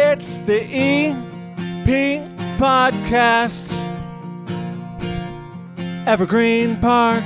It's the EP Podcast. Evergreen Park.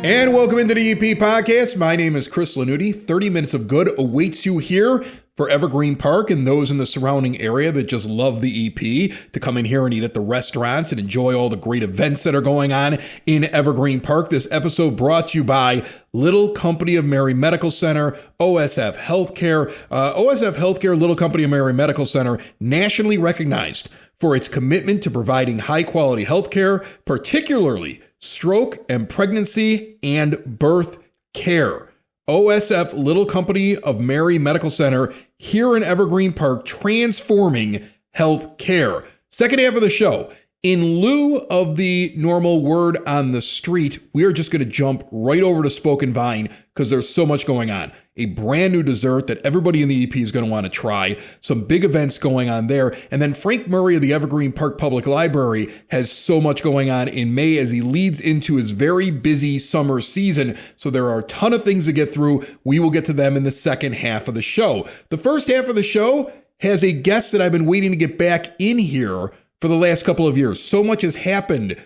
And welcome into the EP Podcast. My name is Chris Lanuti. 30 minutes of good awaits you here for Evergreen Park and those in the surrounding area that just love the EP to come in here and eat at the restaurants and enjoy all the great events that are going on in Evergreen Park. This episode brought to you by Little Company of Mary Medical Center, OSF Healthcare. OSF Healthcare, Little Company of Mary Medical Center, nationally recognized for its commitment to providing high-quality healthcare, particularly stroke and pregnancy and birth care. OSF Little Company of Mary Medical Center here in Evergreen Park, transforming health care. Second half of the show, in lieu of the normal word on the street, we are just going to jump right over to Spoken Vine because there's so much going on. A brand new dessert that everybody in the EP is going to want to try. Some big events going on there. And then Frank Murray of the Evergreen Park Public Library has so much going on in May as he leads into his very busy summer season. So there are a ton of things to get through. We will get to them in the second half of the show. The first half of the show has a guest that I've been waiting to get back in here for the last couple of years. So much has happened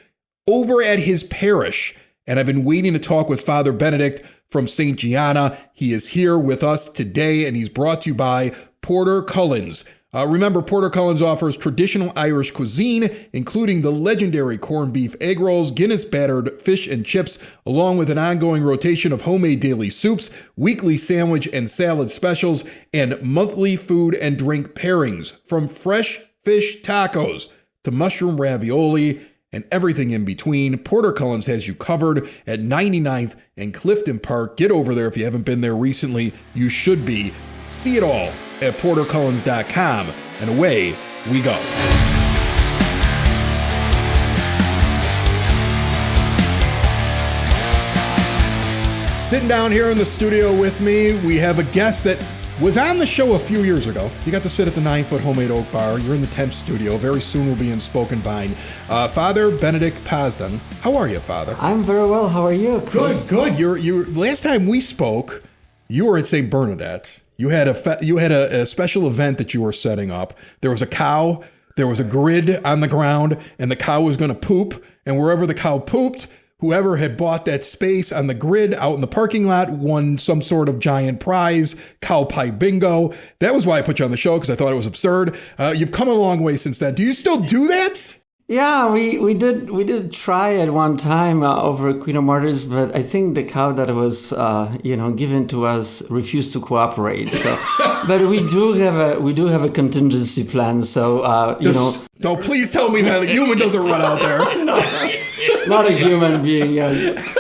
over at his parish, and I've been waiting to talk with Father Benedykt from St Gianna. He is here with us today, and he's brought to you by Porter Cullen's. Remember, Porter Cullen's offers traditional Irish cuisine, including the legendary corned beef egg rolls, Guinness battered fish and chips, along with an ongoing rotation of homemade daily soups, weekly sandwich and salad specials, and monthly food and drink pairings. From fresh fish tacos to mushroom ravioli and everything in between, Porter Cullen's has you covered at 99th and Clifton Park. Get over there if you haven't been there recently. You should be. See it all at portercullens.com, and away we go. Sitting down here in the studio with me, we have a guest that was on the show a few years ago. You got to sit at the 9-foot homemade oak bar. You're in the 10th studio. Very soon we'll be in Spoken Vine. Father Benedykt Pazdan. How are you, Father? I'm very well. How are you, Chris? Good. You're last time we spoke, you were at St Bernadette. You had a special event that you were setting up. There was a cow. There was a grid on the ground, and the cow was going to poop. And wherever the cow pooped, whoever had bought that space on the grid out in the parking lot won some sort of giant prize, cow pie bingo. That was why I put you on the show, because I thought it was absurd. You've come a long way since then. Do you still do that? Yeah, we did try at one time over Queen of Martyrs, but I think the cow that was given to us refused to cooperate. So, but we do have a contingency plan. So Don't please tell me that a human doesn't run out there. Not a human being. Yes.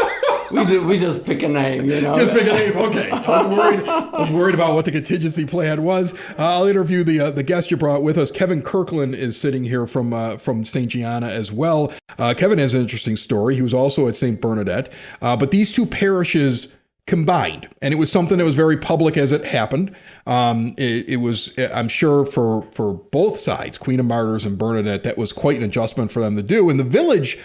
We just pick a name, Just pick a name. Okay. I was worried about what the contingency plan was. I'll interview the guest you brought with us. Kevin Kirkland is sitting here from St Gianna as well. Kevin has an interesting story. He was also at St Bernadette. But these two parishes combined, and it was something that was very public as it happened. It was, I'm sure, for both sides, Queen of Martyrs and Bernadette, that was quite an adjustment for them to do. And the village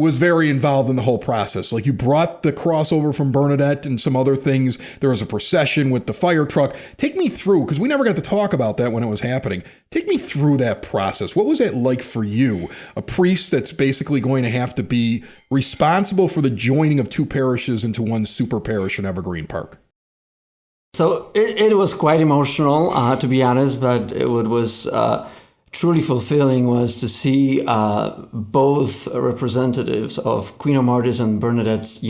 was very involved in the whole process. Like, you brought the crossover from Bernadette and some other things. There was a procession with the fire truck. Take me through, because we never got to talk about that when it was happening. Take me through that process. What was that like for you? A priest that's basically going to have to be responsible for the joining of two parishes into one super parish in Evergreen Park. So it was quite emotional, to be honest, but it was truly fulfilling was to see both representatives of Queen of Martyrs and Bernadette's,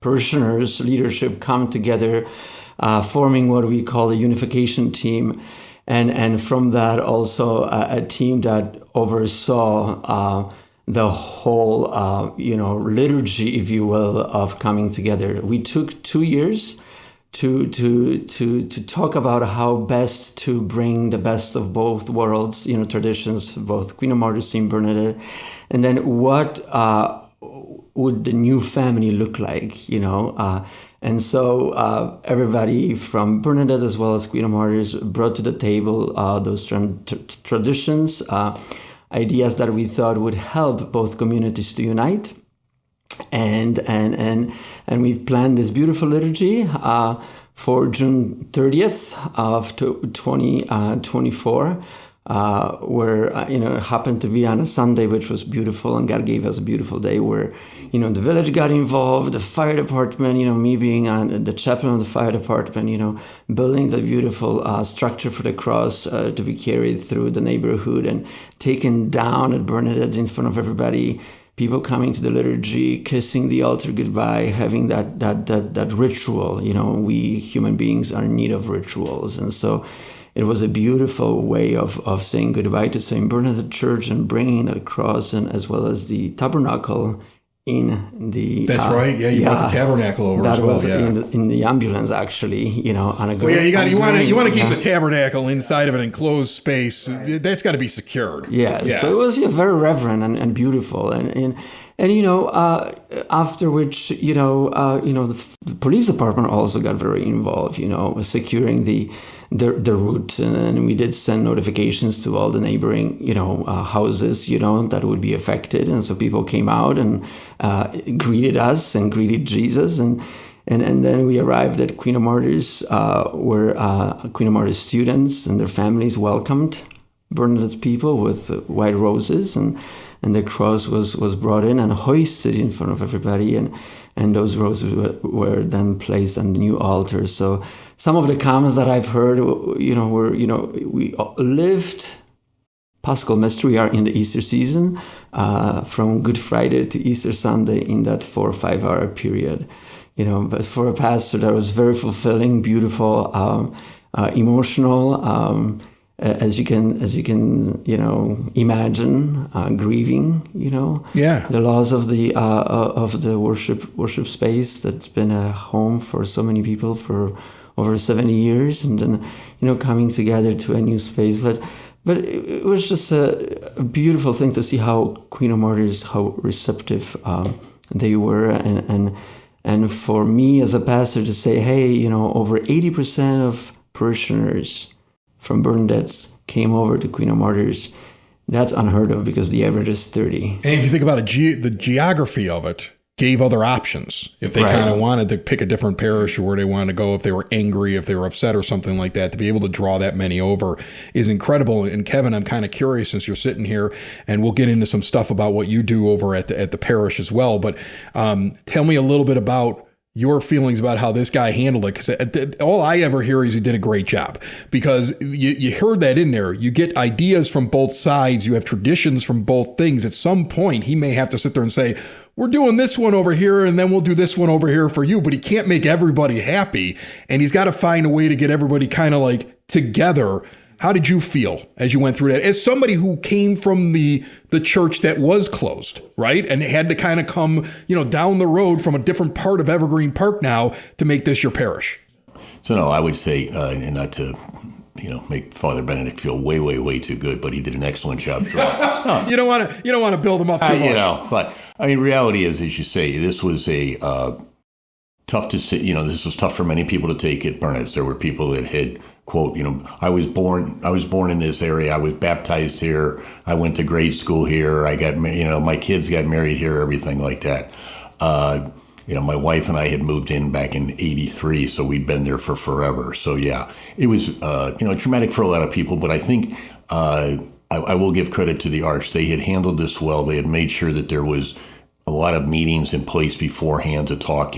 parishioners, leadership come together, forming what we call a unification team. And from that also a team that oversaw the whole, liturgy, if you will, of coming together. We took 2 years to talk about how best to bring the best of both worlds, traditions, both Queen of Martyrs, St Bernadette, and then what would the new family look like, and so everybody from Bernadette as well as Queen of Martyrs brought to the table those traditions, ideas that we thought would help both communities to unite. And we've planned this beautiful liturgy for June 30th of 2024. Where it happened to be on a Sunday, which was beautiful, and God gave us a beautiful day where, the village got involved, the fire department, me being on the chaplain of the fire department, building the beautiful structure for the cross to be carried through the neighborhood and taken down at Bernadette's in front of everybody. People coming to the liturgy, kissing the altar goodbye, having that ritual. We human beings are in need of rituals, and so it was a beautiful way of saying goodbye to St. Bernadette Church and bringing it across, and as well as the tabernacle in the... That's right. Yeah, you brought the tabernacle over as well. That was in the ambulance, actually, on a... Well, yeah, you want to keep the tabernacle inside of an enclosed space. That's got to be secured. Yeah, so it was very reverent and beautiful. And after which, the police department also got very involved, securing the route, and we did send notifications to all the neighboring, houses, that would be affected, and so people came out and greeted us and greeted Jesus, and then we arrived at Queen of Martyrs, where Queen of Martyrs students and their families welcomed Bernadette's people with white roses, and the cross was brought in and hoisted in front of everybody, and those roses were then placed on the new altar. So some of the comments that I've heard, were, we lived Paschal Mystery. We are in the Easter season, from Good Friday to Easter Sunday in that 4 or 5 hour period. But for a pastor, that was very fulfilling, beautiful, emotional. As you can, imagine, grieving, the loss of the worship space that's been a home for so many people for over 70 years, and then, coming together to a new space. But it was just a beautiful thing to see how Queen of Martyrs, how receptive they were, and for me as a pastor to say, hey, over 80% of parishioners from Bernadette's came over to Queen of Martyrs. That's unheard of, because the average is 30. And if you think about it, the geography of it gave other options. If they kind of wanted to pick a different parish or where they wanted to go, if they were angry, if they were upset or something like that, to be able to draw that many over is incredible. And Kevin, I'm kind of curious, since you're sitting here, and we'll get into some stuff about what you do over at the parish as well. But tell me a little bit about your feelings about how this guy handled it, because all I ever hear is he did a great job, because you heard that in there. You get ideas from both sides. You have traditions from both things. At some point, he may have to sit there and say, we're doing this one over here, and then we'll do this one over here for you. But he can't make everybody happy, and he's got to find a way to get everybody kind of like together. How did you feel as you went through that? As somebody who came from the church that was closed, right? And had to kind of come, down the road from a different part of Evergreen Park now to make this your parish. So no, I would say, and not to, make Father Benedykt feel way, way, way too good, but he did an excellent job throughout. No. You don't want to build him up too much. But I mean, reality is, as you say, this was a tough to say. This was tough for many people to take at Bernadette's. There were people that had, quote, I was born in this area. I was baptized here. I went to grade school here. I got, my kids got married here, everything like that. My wife and I had moved in back in '83, so we'd been there for forever. So yeah, it was, traumatic for a lot of people, but I think, I will give credit to the Arch. They had handled this well. They had made sure that there was a lot of meetings in place beforehand to talk,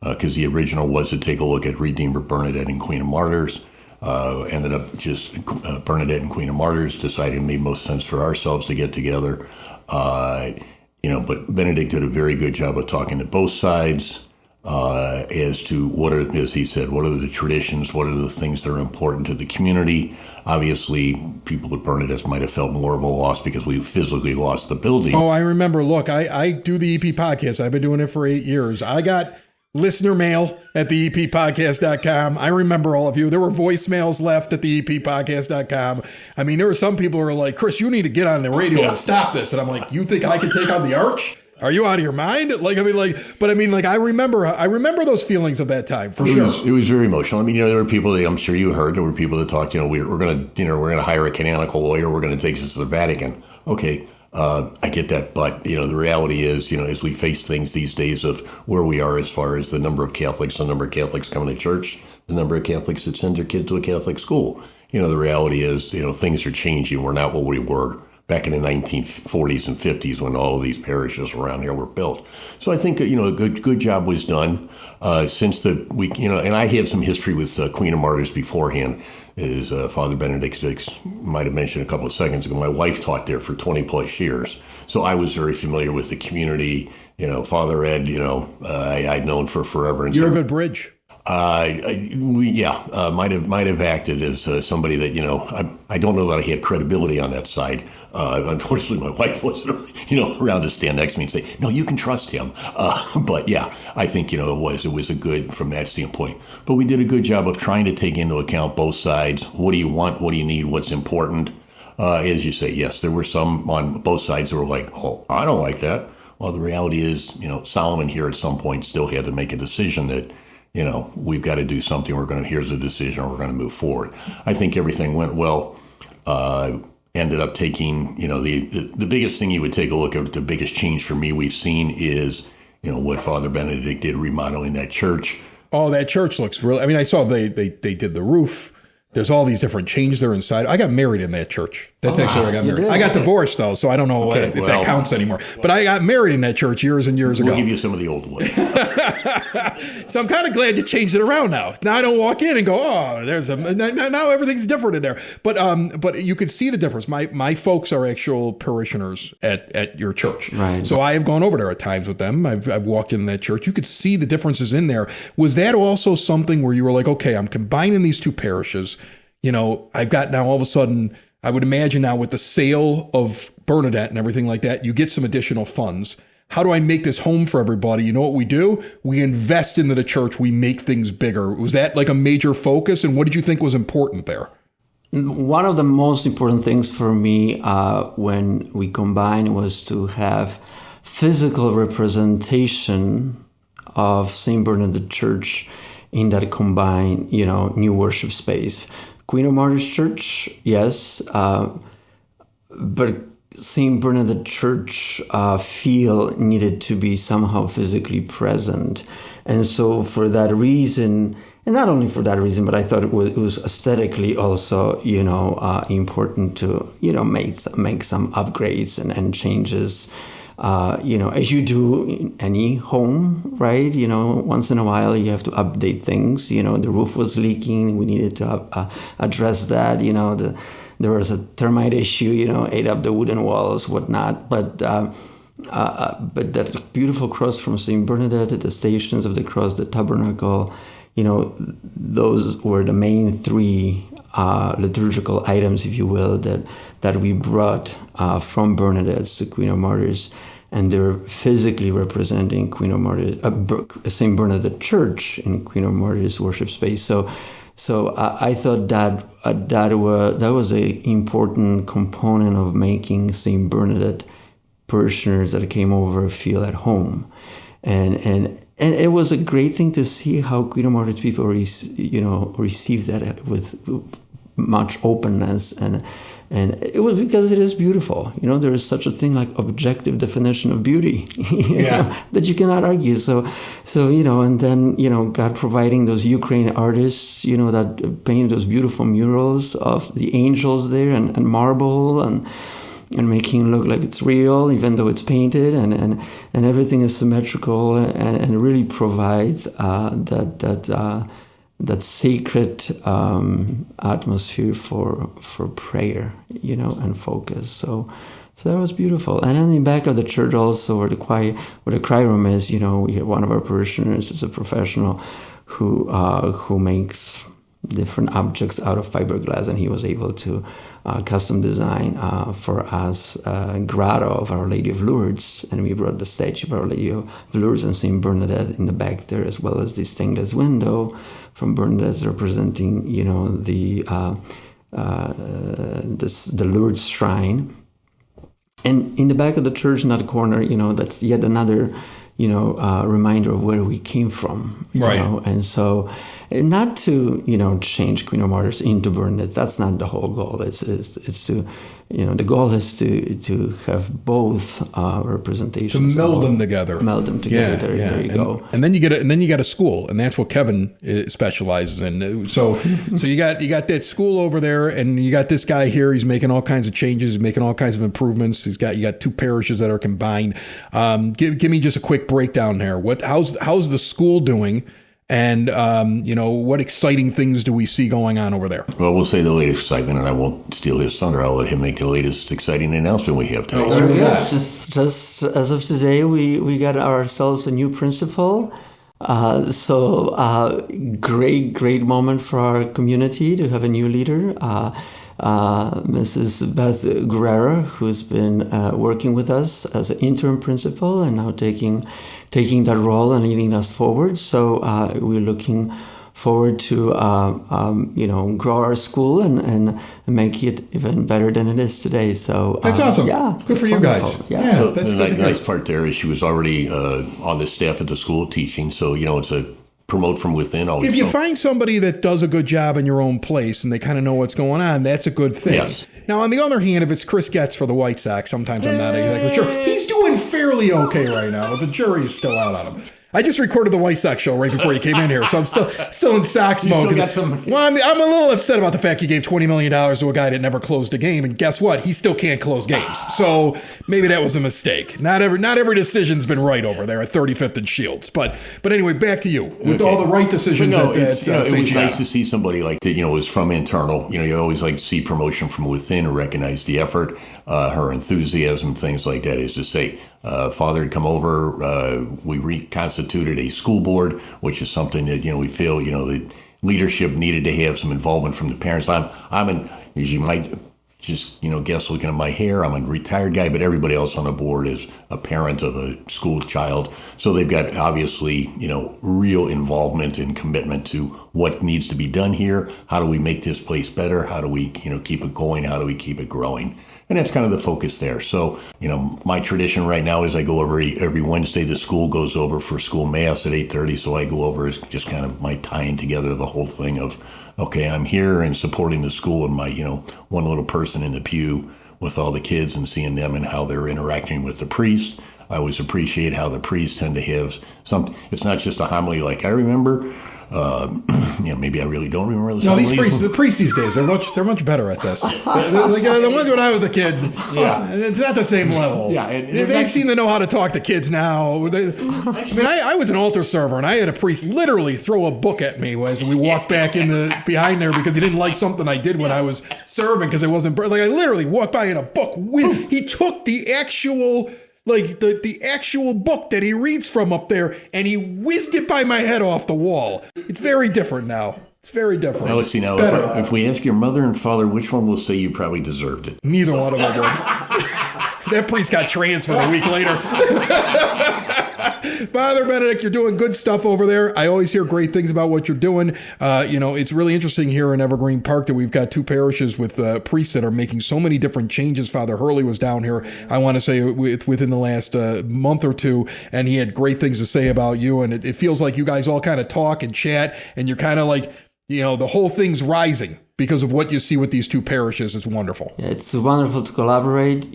because the original was to take a look at Redeemer Bernadette and Queen of Martyrs. Ended up just Bernadette and Queen of Martyrs, decided it made most sense for ourselves to get together. But Benedykt did a very good job of talking to both sides as to as he said, what are the traditions, what are the things that are important to the community. Obviously, people at Bernadette's might have felt more of a loss because we physically lost the building. Oh, I remember. Look, I do the EP podcast. I've been doing it for 8 years. I got listener mail at the eppodcast.com. I remember all of you. There were voicemails left at the eppodcast.com. I mean, there were some people who were like, Chris, you need to get on the radio and stop this. And I'm like, you think I can take on the Arch? Are you out of your mind? I remember those feelings of that time for sure. It was very emotional. I mean, there were people that I'm sure you heard. There were people that talked, we're going to hire a canonical lawyer. We're going to take this to the Vatican. Okay. I get that, but the reality is, as we face things these days of where we are as far as the number of Catholics coming to church, the number of Catholics that send their kids to a Catholic school. The reality is, things are changing. We're not what we were back in the 1940s and 50s when all of these parishes around here were built. So I think, a good job was done since and I had some history with Queen of Martyrs beforehand. As Father Benedykt might have mentioned a couple of seconds ago, my wife taught there for 20 plus years. So I was very familiar with the community. Father Ed, I'd known for forever. And You're a good bridge. Might have acted as somebody that I don't know that I had credibility on that side. Unfortunately, my wife wasn't around to stand next to me and say, "No, you can trust him." But yeah, I think it was a good from that standpoint. But we did a good job of trying to take into account both sides. What do you want? What do you need? What's important? As you say, yes, there were some on both sides that were like, "Oh, I don't like that." Well, the reality is, Solomon here at some point still had to make a decision that, we've got to do something. Here's a decision. We're going to move forward. I think everything went well. Ended up taking, the biggest thing you would take a look at, the biggest change for me we've seen is, what Father Benedykt did remodeling that church. Oh, that church looks really, I saw they did the roof. There's all these different changes there inside. I got married in that church. That's actually where I got married. I got divorced, though, so I don't know if that counts anymore. But I got married in that church years and years ago. We'll give you some of the old ones. So I'm kind of glad you changed it around now. Now I don't walk in and go, oh, now everything's different in there. But you could see the difference. My folks are actual parishioners at your church. Right. So I have gone over there at times with them. I've walked in that church. You could see the differences in there. Was that also something where you were like, okay, I'm combining these two parishes. I've got now all of a sudden, I would imagine now with the sale of Bernadette and everything like that, you get some additional funds. How do I make this home for everybody? You know what we do? We invest into the church. We make things bigger. Was that like a major focus? And what did you think was important there? One of the most important things for me when we combined was to have physical representation of St. Bernadette Church in that combined, new worship space. Queen of Martyrs Church, yes, but St. Bernadette Church feel needed to be somehow physically present. And so for that reason, and not only for that reason, but I thought it was aesthetically also, important to, make some upgrades and changes. As you do in any home, right? Once in a while you have to update things. The roof was leaking. We needed to address that. There was a termite issue, ate up the wooden walls, whatnot. But that beautiful cross from St. Bernadette, the Stations of the Cross, the Tabernacle, those were the main three liturgical items, if you will, that we brought from Bernadette to Queen of Martyrs, and they're physically representing Queen of Martyrs, St. Bernadette Church in Queen of Martyrs worship space. So I thought that was an important component of making St. Bernadette parishioners that came over feel at home, and it was a great thing to see how Queen of Martyrs people received that with much openness, and it was because it is beautiful. There is such a thing like objective definition of beauty, that you cannot argue. So and then God providing those Ukrainian artists, that painted those beautiful murals of the angels there and marble and making it look like it's real, even though it's painted, and everything is symmetrical and really provides that sacred atmosphere for prayer, and focus. So that was beautiful. And then in the back of the church also, where the cry room is, we have one of our parishioners is a professional who makes different objects out of fiberglass, and he was able to custom design for us a grotto of Our Lady of Lourdes, and we brought the statue of Our Lady of Lourdes and St. Bernadette in the back there, as well as the stained glass window from Bernadette representing, the Lourdes shrine. And in the back of the church, in that corner, that's yet another reminder of where we came from, right? And so not to, change Queen of Martyrs into Bernadette. That's not the whole goal. It's to, the goal is to have both representations. To meld them together. Meld them together. There you go. And then you get a school, and that's what Kevin specializes in. So you got that school over there, and you got this guy here. He's making all kinds of changes, making all kinds of improvements. You got 2 parishes that are combined. Give me just a quick breakdown there. How's the school doing? And, what exciting things do we see going on over there? Well, we'll say the latest excitement, and I won't steal his thunder. I'll let him make the latest exciting announcement we have today. Just as of today, we got ourselves a new principal. Great moment for our community to have a new leader. Mrs. Beth Guerrera, who's been working with us as an interim principal and now taking that role and leading us forward. So we're looking forward to grow our school and make it even better than it is today. So that's awesome. Yeah, good for you guys. Yeah, so that's the nice part there is she was already on the staff at the school teaching. So it's a promote from within. Always. If you find somebody that does a good job in your own place and they kind of know what's going on, that's a good thing. Yes. Now, on the other hand, if it's Chris Getz for the White Sox, sometimes I'm not exactly sure. He's doing fairly okay right now, but the jury is still out on him. I just recorded the White Sox show right before you came in here, so I'm still in Sox mode. Still got some... Well, I'm a little upset about the fact he gave $20 million to a guy that never closed a game, and guess what? He still can't close games. So maybe that was a mistake. Not every decision's been right over there at 35th and Shields. But anyway, back to you with all the right decisions at St. Gianna. It was Gianna. nice to see somebody like that. Was from internal. You always like to see promotion from within and recognize the effort, her enthusiasm, things like that. Is to say. Father had come over. We reconstituted a school board, which is something that we feel the leadership needed to have some involvement from the parents. As you might just guess looking at my hair, I'm a retired guy, but everybody else on the board is a parent of a school child, so they've got obviously real involvement and commitment to what needs to be done here. How do we make this place better? How do we keep it going? How do we keep it growing? And that's kind of the focus there. So, my tradition right now is I go every Wednesday. The school goes over for school mass at 8:30. So I go over as just kind of my tying together the whole thing of, okay, I'm here and supporting the school and my, one little person in the pew with all the kids and seeing them and how they're interacting with the priest. I always appreciate how the priests tend to have it's not just a homily like I remember. Maybe I really don't remember the the priests these days, they're much better at this. The ones when I was a kid, it's not the same level. Yeah, they seem to know how to talk to kids now. I was an altar server, and I had a priest literally throw a book at me as we walked back in behind there because he didn't like something I did when I was serving because it wasn't I literally walked by in a book. He took the actual. The actual book that he reads from up there, and he whizzed it by my head off the wall. It's very different now. It's very different. Now, let's see. Now, if we ask your mother and father, which one will say you probably deserved it? Neither one of them would. That priest got transferred a week later. Father Benedykt, you're doing good stuff over there. I always hear great things about what you're doing. It's really interesting here in Evergreen Park that we've got 2 parishes with priests that are making so many different changes. Father Hurley was down here, I want to say, within the last month or 2, and he had great things to say about you. And it feels like you guys all kind of talk and chat, and you're kind of like, the whole thing's rising because of what you see with these 2 parishes. It's wonderful. Yeah, it's wonderful to collaborate.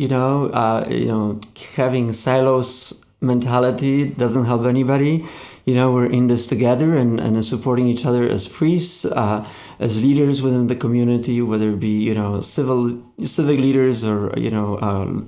Having silos mentality doesn't help anybody. We're in this together and supporting each other as priests, as leaders within the community, whether it be civic leaders or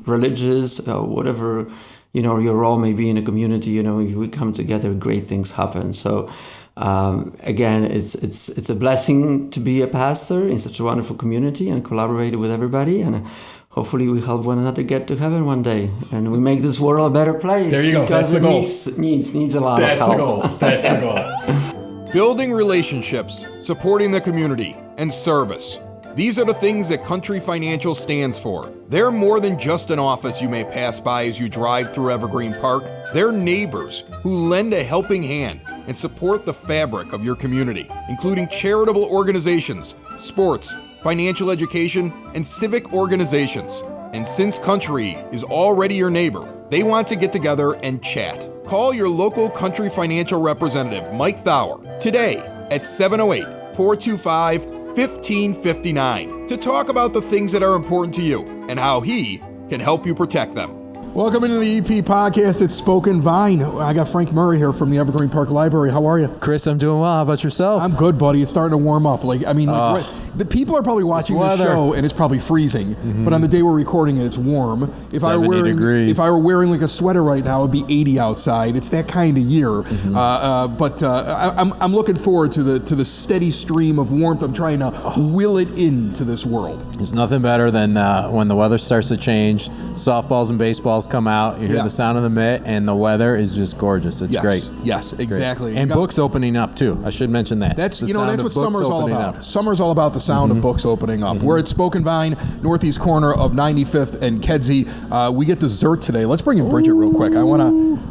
religious, whatever your role may be in a community. If we come together, great things happen. So again, it's a blessing to be a pastor in such a wonderful community and collaborate with everybody, and hopefully we help one another get to heaven one day, and we make this world a better place. There you go. That's the goal. Needs a lot of help. That's the goal. Building relationships, supporting the community, and service. These are the things that Country Financial stands for. They're more than just an office you may pass by as you drive through Evergreen Park. They're neighbors who lend a helping hand and support the fabric of your community, including charitable organizations, sports, financial education, and civic organizations. And since Country is already your neighbor, they want to get together and chat. Call your local Country Financial representative, Mike Thauer, today at 708-425-1559 to talk about the things that are important to you and how he can help you protect them. Welcome into the EP podcast. It's Spoken Vine. I got Frank Murray here from the Evergreen Park Library. How are you? Chris, I'm doing well. How about yourself? I'm good, buddy. It's starting to warm up. The people are probably watching the show and it's probably freezing. Mm-hmm. But on the day we're recording it, it's warm. If I were wearing like a sweater right now, it'd be 80 outside. It's that kind of year. Mm-hmm. I'm looking forward to the steady stream of warmth. I'm trying to will it into this world. There's nothing better than when the weather starts to change. Softballs and baseballs come out. You hear the sound of the mitt, and the weather is just gorgeous. It's great. Yes, exactly. And books opening up too. I should mention that. That's what summer's all about. Summer's all about the sound of books opening up. Mm-hmm. We're at Spoken Vine, northeast corner of 95th and Kedzie. We get dessert today. Let's bring in Bridget real quick. I want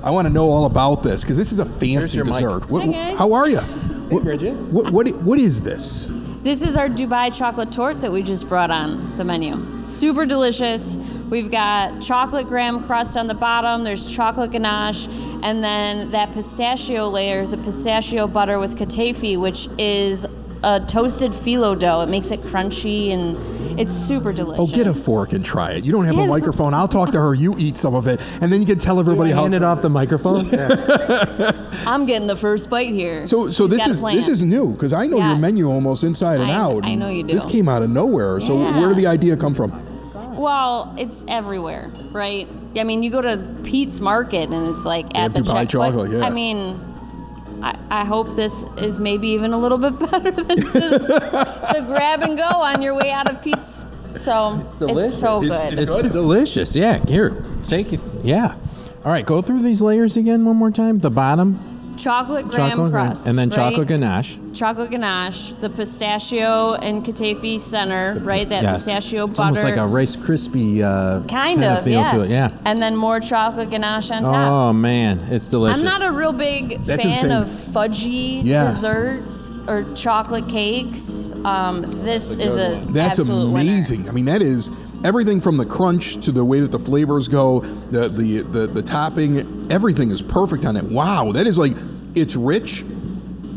to know all about this because this is a fancy dessert. Hi, guys. How are you? Hey, Bridget. What is this? This is our Dubai chocolate torte that we just brought on the menu. Super delicious. We've got chocolate graham crust on the bottom. There's chocolate ganache. And then that pistachio layer is a pistachio butter with katafi, which is a toasted phyllo dough. It makes it crunchy and it's super delicious. Oh, get a fork and try it. You don't have a microphone. I'll talk to her. You eat some of it. And then you can tell everybody how. Hand it off the microphone? I'm getting the first bite here. So this is new because I know your menu almost inside and out. I know you do. This came out of nowhere. So where did the idea come from? Well, it's everywhere, right? I mean, you go to Pete's Market and it's like at the Dubai chocolate. I mean, I hope this is maybe even a little bit better than the grab and go on your way out of Pete's. So it's so good. It's delicious. Yeah, here, take it. Yeah. All right, go through these layers again one more time. The bottom. Chocolate graham crust. And then chocolate ganache. Chocolate ganache, the pistachio and katafi center, right? That pistachio butter. It's almost like a Rice Krispie kind of feel to it. Yeah. And then more chocolate ganache on top. Oh, man. It's delicious. I'm not a real big fan of fudgy desserts or chocolate cakes. This is That's amazing. Winner. I mean, that is everything from the crunch to the way that the flavors go, the topping, everything is perfect on it. Wow, that is it's rich.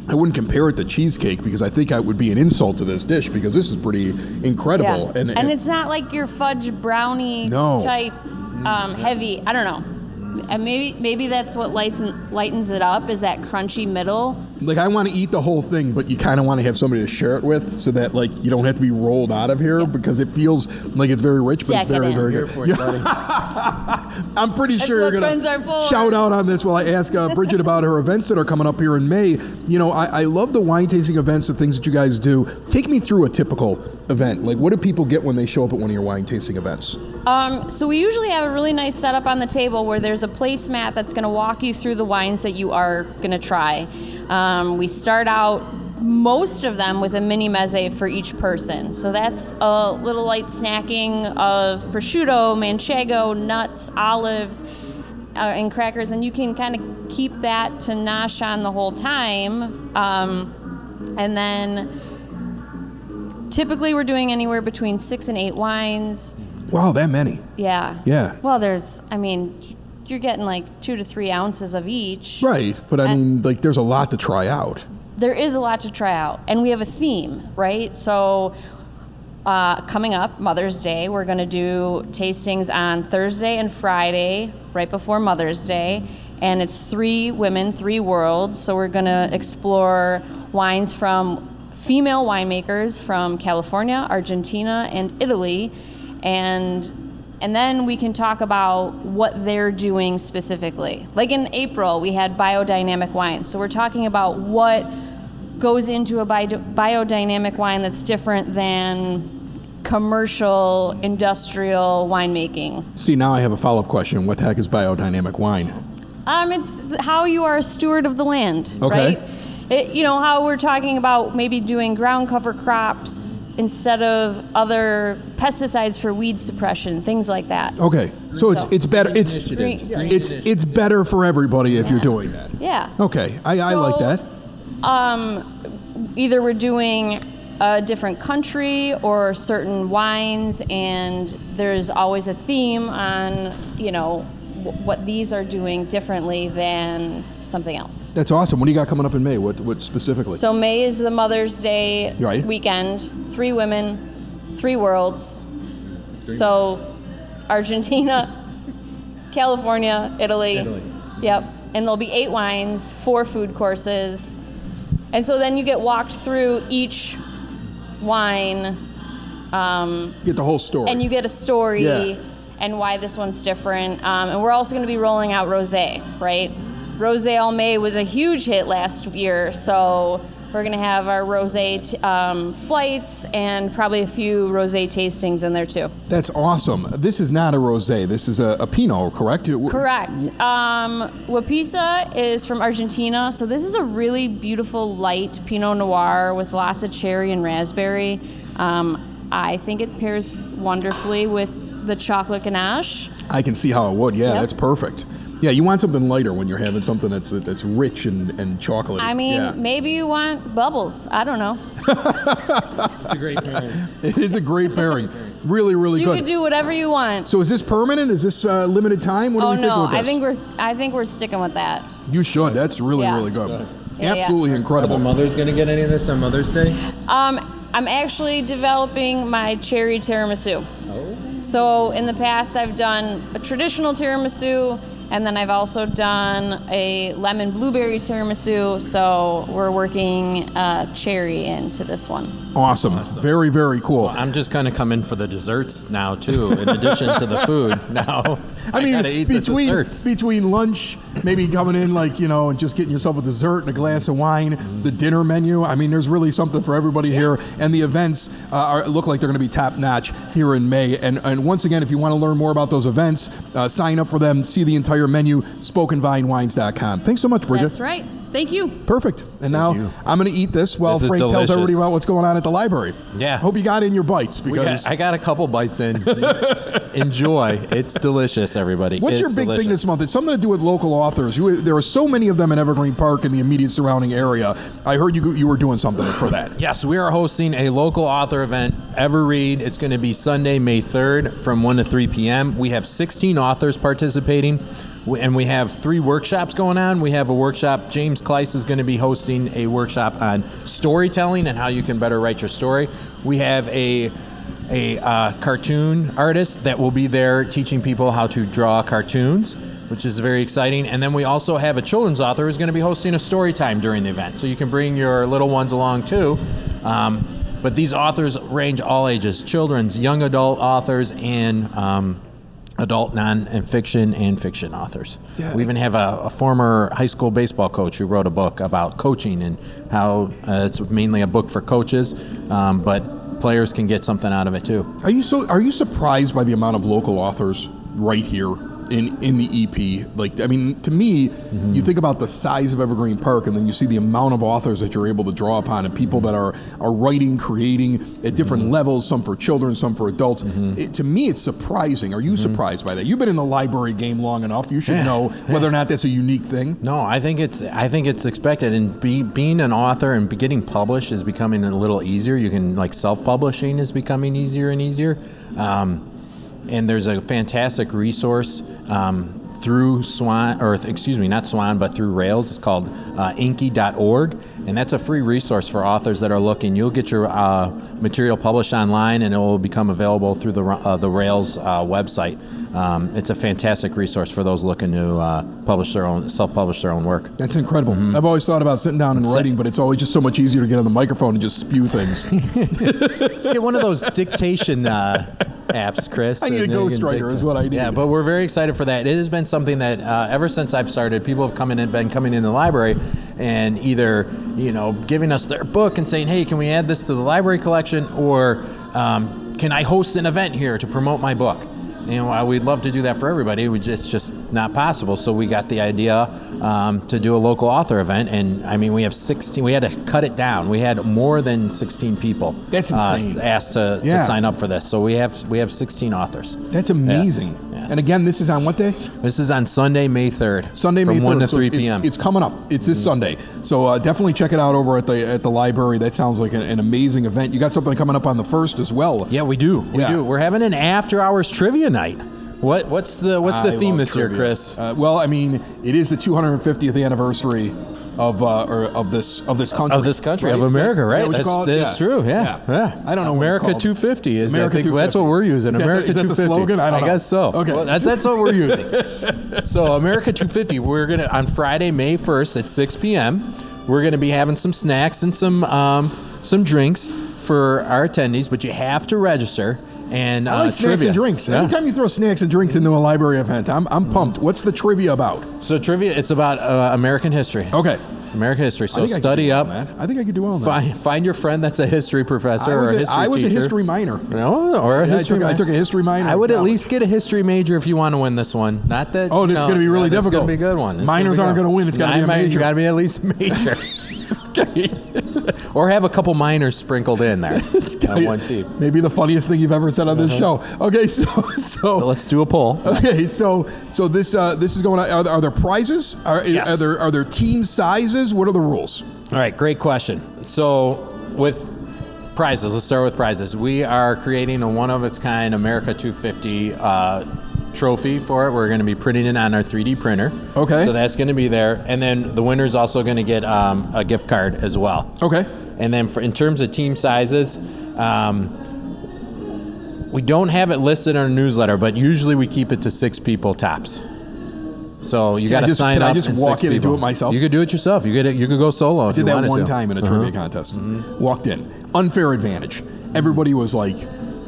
I wouldn't compare it to cheesecake because I think that would be an insult to this dish because this is pretty incredible. Yeah. And it's not like your fudge brownie type heavy. I don't know. And maybe that's what lightens it up is that crunchy middle. Like I want to eat the whole thing, but you kind of want to have somebody to share it with so that you don't have to be rolled out of here because it feels like it's very rich, but it's very, very good. I'm pretty sure you're going to shout out on this while I ask Bridget about her events that are coming up here in May. You know, I love the wine tasting events, the things that you guys do. Take me through a typical event. Like what do people get when they show up at one of your wine tasting events? So we usually have a really nice setup on the table where there's a placemat that's going to walk you through the wines that you are going to try. We start out most of them with a mini mezze for each person. So that's a little light snacking of prosciutto, manchego, nuts, olives, and crackers. And you can kind of keep that to nosh on the whole time. And then typically we're doing anywhere between 6 and 8 wines. Wow, that many. Yeah. Yeah. Well, you're getting 2 to 3 ounces of each. Right. But there's a lot to try out. There is a lot to try out. And we have a theme, right? So coming up, Mother's Day, we're going to do tastings on Thursday and Friday, right before Mother's Day. And it's 3 women, 3 worlds. So we're going to explore wines from female winemakers from California, Argentina, and Italy. And then we can talk about what they're doing specifically. Like in April, we had biodynamic wines. So we're talking about what goes into a biodynamic wine that's different than commercial, industrial winemaking. See, now I have a follow-up question. What the heck is biodynamic wine? It's how you are a steward of the land, right? How we're talking about maybe doing ground cover crops instead of other pesticides for weed suppression, things like that. Okay, so it's better. It's better for everybody if you're doing that. Yeah. Okay, I like that. Either we're doing a different country or certain wines, and there's always a theme on what these are doing differently than something else. That's awesome. What do you got coming up in May? What specifically? So May is the Mother's Day Right. weekend. 3 women, 3 worlds. So Argentina, California, Italy. Yep. And there'll be 8 wines, 4 food courses. And so then you get walked through each wine. Get the whole story. And you get a story Yeah. and why this one's different. And we're also going to be rolling out rosé, right? Rosé All May was a huge hit last year, so we're going to have our rosé flights and probably a few rosé tastings in there too. That's awesome. This is not a rosé. This is a Pinot, correct? Correct. Wapisa is from Argentina, so this is a really beautiful light Pinot Noir with lots of cherry and raspberry. I think it pairs wonderfully with the chocolate ganache. I can see how it would. Yeah, Yep. that's perfect. Yeah, you want something lighter when you're having something that's rich and chocolatey. I mean, yeah. maybe you want bubbles. I don't know. It's a great pairing. It is a great pairing. Really, really You good. could do whatever you want. So is this permanent? Is this limited time? What do Oh we think no, with this? I think we're sticking with that. You should. That's really, Yeah. really good. Yeah, Absolutely yeah. Are incredible. the mothers going to get any of this on Mother's Day? I'm actually developing my cherry tiramisu. Oh. So in the past, I've done a traditional tiramisu, and then I've also done a lemon blueberry tiramisu. So we're working cherry into this one. Awesome. Very, very cool. I'm just going to come in for the desserts now, too, in addition to the food. Now, I mean, gotta eat the desserts. between lunch, maybe coming in and just getting yourself a dessert and a glass of wine, the dinner menu. I mean, there's really something for everybody here. And the events look like they're going to be top notch here in May. And once again, if you want to learn more about those events, sign up for them, see the entire menu, spokenvinewines.com. Thanks so much, Bridget. That's right. Thank you. Perfect. And now you. I'm going to eat this while This is Frank tells delicious. everybody about what's going on at the library. Yeah. Hope you got in your bites because I got a couple bites in. Enjoy. It's delicious, everybody. What's your It's big delicious. thing this month? It's something to do with local authors. There are so many of them in Evergreen Park and the immediate surrounding area. I heard you were doing something for that. Yes, we are hosting a local author event, Ever Read. It's going to be Sunday, May 3rd from 1 to 3 p.m. We have 16 authors participating, and we have 3 workshops going on. We have a workshop. James Kleiss is going to be hosting a workshop on storytelling and how you can better write your story. We have a cartoon artist that will be there teaching people how to draw cartoons, which is very exciting. And then we also have a children's author who's going to be hosting a story time during the event. So you can bring your little ones along too. But these authors range all ages, children's, young adult authors, and adult non-fiction and fiction authors. Yeah. We even have a former high school baseball coach who wrote a book about coaching and how it's mainly a book for coaches, but players can get something out of it too. Are you surprised by the amount of local authors right here in the EP? Like, I mean, to me, you think about the size of Evergreen Park, and then you see the amount of authors that you're able to draw upon, and people that are writing, creating at different levels, some for children, some for adults. To me, it's surprising. Are you surprised by that? You've been in the library game long enough. You should know whether or not that's a unique thing. No, I think it's expected, and being an author and getting published is becoming a little easier. You can self-publishing is becoming easier and easier. And there's a fantastic resource through through Rails. It's called inky.org, and that's a free resource for authors that are looking. You'll get your material published online, and it will become available through the Rails website. It's a fantastic resource for those looking to self-publish their own work. That's incredible. I've always thought about sitting down and writing, but it's always just so much easier to get on the microphone and just spew things. Get one of those dictation apps, Chris. I need a and you can ghostwriter dictate. is what I need. Yeah, but we're very excited for that. It has been something that ever since I've started, people have been coming in the library and either giving us their book and saying, hey, can we add this to the library collection, or can I host an event here to promote my book? We'd love to do that for everybody. It's just not possible. So we got the idea to do a local author event, and I mean, we have 16. We had to cut it down. We had more than 16 people. That's insane. Asked to sign up for this. So we have 16 authors. That's amazing. Yes. And again, this is on what day? This is on Sunday, May 3rd. Sunday, May 3rd. From 1 to So 3 p.m. It's coming up. It's this Sunday. So definitely check it out over at the library. That sounds like an amazing event. You got something coming up on the 1st as well. Yeah, we do. We do. We're having an after-hours trivia night. What's the theme this year, Chris? Well, I mean, it is the 250th anniversary of this country. Of this country, right? of America, right? That's true. Yeah. I don't know. America what it's called. 250 is. America I think 250. that's what we're using. America is that 250. the slogan? I don't know. guess so. Okay. Well, that's what we're using. So America 250. We're gonna on Friday, May 1st at 6 p.m. We're gonna be having some snacks and some drinks for our attendees, but you have to register. And I like snacks trivia. and drinks. Yeah. Anytime you throw snacks and drinks into a library event, I'm pumped. What's the trivia about? So trivia, it's about American history. Okay. American history. So I think study I up. could do well on that. I think I could do well on that. Find your friend that's a history professor or a history I was teacher. a history minor. No, or a history. I took a history minor. I would in at college. least get a history major if you want to win this one. Not that. Oh, this is going to be really difficult. This is going to be a good one. Minors aren't going to win. It's got to be a major. You got to be at least a major. Or have a couple minors sprinkled in there on one team. Maybe the funniest thing you've ever said on this show. Okay, so let's do a poll. Okay, so this is going on. Are there prizes? Yes. Are there team sizes? What are the rules? All right, great question. So with prizes, let's start with prizes. We are creating a one-of-its-kind America 250 trophy for it. We're going to be printing it on our 3D printer. Okay. So that's going to be there. And then the winner's also going to get a gift card as well. Okay. And then in terms of team sizes, we don't have it listed in our newsletter, but usually we keep it to 6 people tops. So you got to sign up. Can I just walk in and do it myself? You could do it yourself. You could go solo if you wanted to. I did that one time in a trivia contest. Walked in. Unfair advantage. Everybody was like,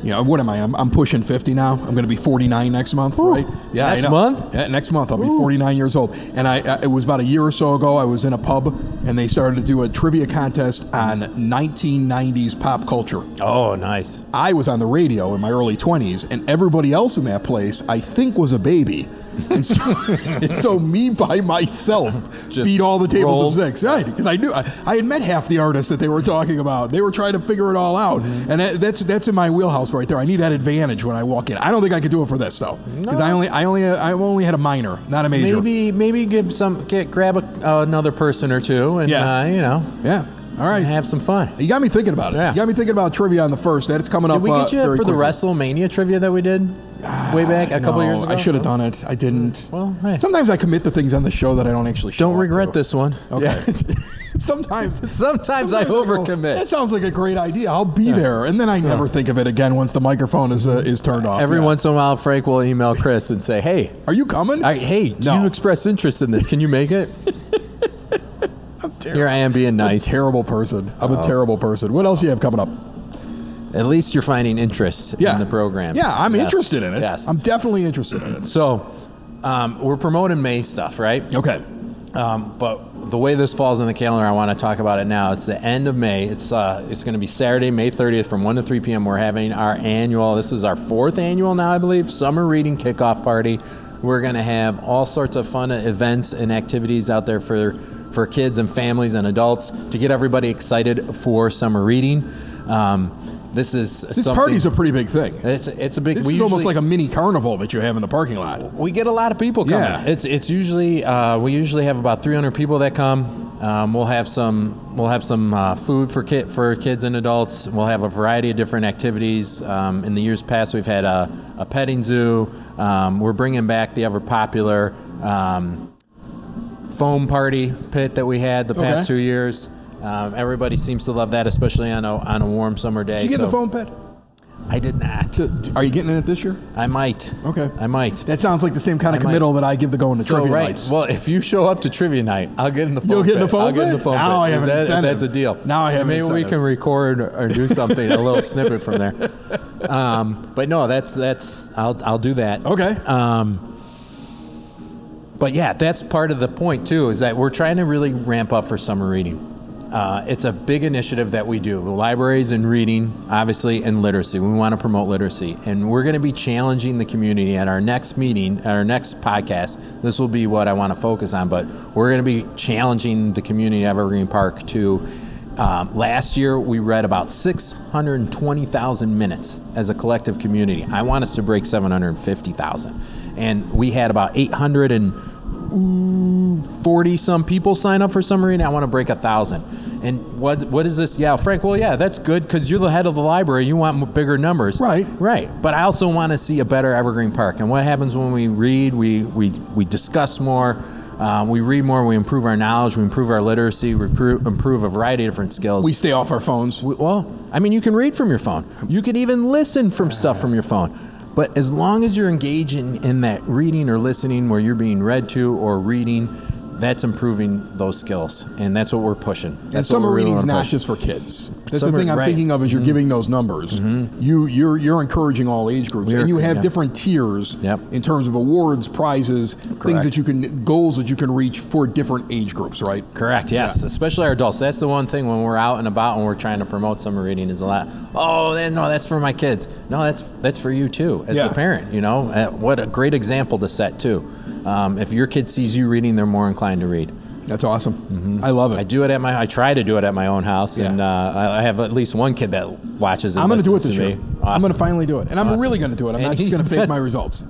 what am I? I'm pushing 50 now. I'm going to be 49 next month, right? Yeah, next month? Yeah, next month I'll be 49 years old. And it was about a year or so ago. I was in a pub, and they started to do a trivia contest on 1990s pop culture. Oh, nice. I was on the radio in my early 20s, and everybody else in that place, I think, was a baby. And so me by myself just beat all the tables of 6, right? Because I knew I had met half the artists that they were talking about. They were trying to figure it all out, and that's in my wheelhouse right there. I need that advantage when I walk in. I don't think I could do it for this though, because I only had a minor, not a major. Maybe grab another person or two, and yeah. All right. Have some fun. You got me thinking about it. Yeah. You got me thinking about trivia on the first. It's coming up. Did we get you very for the quickly. WrestleMania trivia that we did way back a couple years ago? I should have done it. I didn't. Well, hey. Sometimes I commit to things on the show that I don't actually show Don't regret this one. Okay. Yeah. Sometimes I overcommit. That sounds like a great idea. I'll be there, and then I never think of it again once the microphone is turned off. Every once in a while, Frank will email Chris and say, "Hey, are you coming? You expressed interest in this. Can you make it?" Here I am being nice. I'm a terrible person. What else do you have coming up? At least you're finding interest in the program. Yeah, I'm interested in it. Yes. I'm definitely interested in it. So, we're promoting May stuff, right? Okay. But the way this falls in the calendar, I want to talk about it now. It's the end of May. It's going to be Saturday, May 30th from 1 to 3 p.m. We're having our annual, this is our 4th annual now, I believe, summer reading kickoff party. We're going to have all sorts of fun events and activities out there for kids and families and adults to get everybody excited for summer reading. This party's a pretty big thing. It's a big. This is almost like a mini carnival that you have in the parking lot. We get a lot of people coming. Yeah. It's usually we usually have about 300 people that come. We'll have some food for kids and adults. We'll have a variety of different activities. In the years past, we've had a petting zoo. We're bringing back the ever popular foam party pit that we had the past 2 years. Everybody seems to love that, especially on a warm summer day. Did you get the foam pit? I did not. Are you getting in it this year? I might. Okay. I might. That sounds like the same kind of committal that I give to going to trivia nights. Well, if you show up to trivia night, I'll get in the foam pit. You'll get in the foam pit? I'll get in the foam pit. Now I have an incentive. That's a deal. Now I have an Maybe incentive. we can record or do something, a little snippet from there. But no, that's I'll do that. Okay. But yeah, that's part of the point too, is that we're trying to really ramp up for summer reading. It's a big initiative that we do. Libraries and reading, obviously, and literacy. We want to promote literacy. And we're going to be challenging the community at our next meeting, at our next podcast. This will be what I want to focus on, but we're going to be challenging the community at Evergreen Park to, last year we read about 620,000 minutes as a collective community. I want us to break 750,000. And we had about 40 some people sign up for summer reading. I want to break 1,000. And what is this? Yeah, Frank. Well, yeah, that's good because you're the head of the library. You want bigger numbers, Right. But I also want to see a better Evergreen Park. And what happens when we read? We discuss more. We read more. We improve our knowledge. We improve our literacy. We improve a variety of different skills. We stay off our phones. You can read from your phone. You can even listen from stuff from your phone. But as long as you're engaging in that reading or listening where you're being read to or reading, that's improving those skills. And that's what we're pushing. And summer reading's not just for kids. That's the thing I'm thinking of as you're giving those numbers. You're encouraging all age groups. And you have different tiers in terms of awards, prizes, things that goals that you can reach for different age groups, right? Correct, yes. Yeah. Especially our adults. That's the one thing when we're out and about and we're trying to promote summer reading is a lot. No, that's for my kids. No, that's for you too, as a parent, What a great example to set too. If your kid sees you reading, they're more inclined to read. That's awesome. I love it. I try to do it at my own house, and I have at least one kid that watches. I'm going to do it this year. Awesome. I'm going to finally do it, and I'm really going to do it. I'm not just going to fake my results.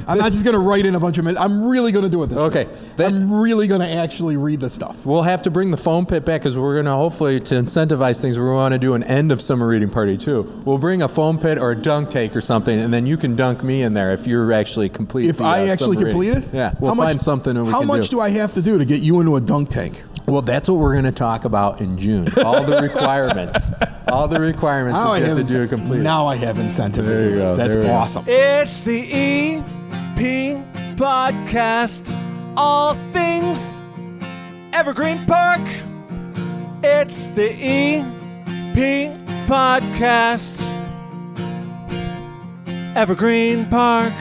I'm not just going to write in a bunch of. I'm really going to do it this year. I'm really going to actually read the stuff. We'll have to bring the foam pit back because we're going to hopefully to incentivize things. We want to do an end of summer reading party too. We'll bring a foam pit or a dunk tank or something, and then you can dunk me in there if you're actually complete. If I actually complete it, we'll find something. How much do I have to do to get you into a dunk tank? Well, that's what we're going to talk about in June. All the requirements. All the requirements that you have to do to complete it. Now I have incentive to do this. That's awesome. It's the EP Podcast. All things Evergreen Park. It's the EP Podcast. Evergreen Park.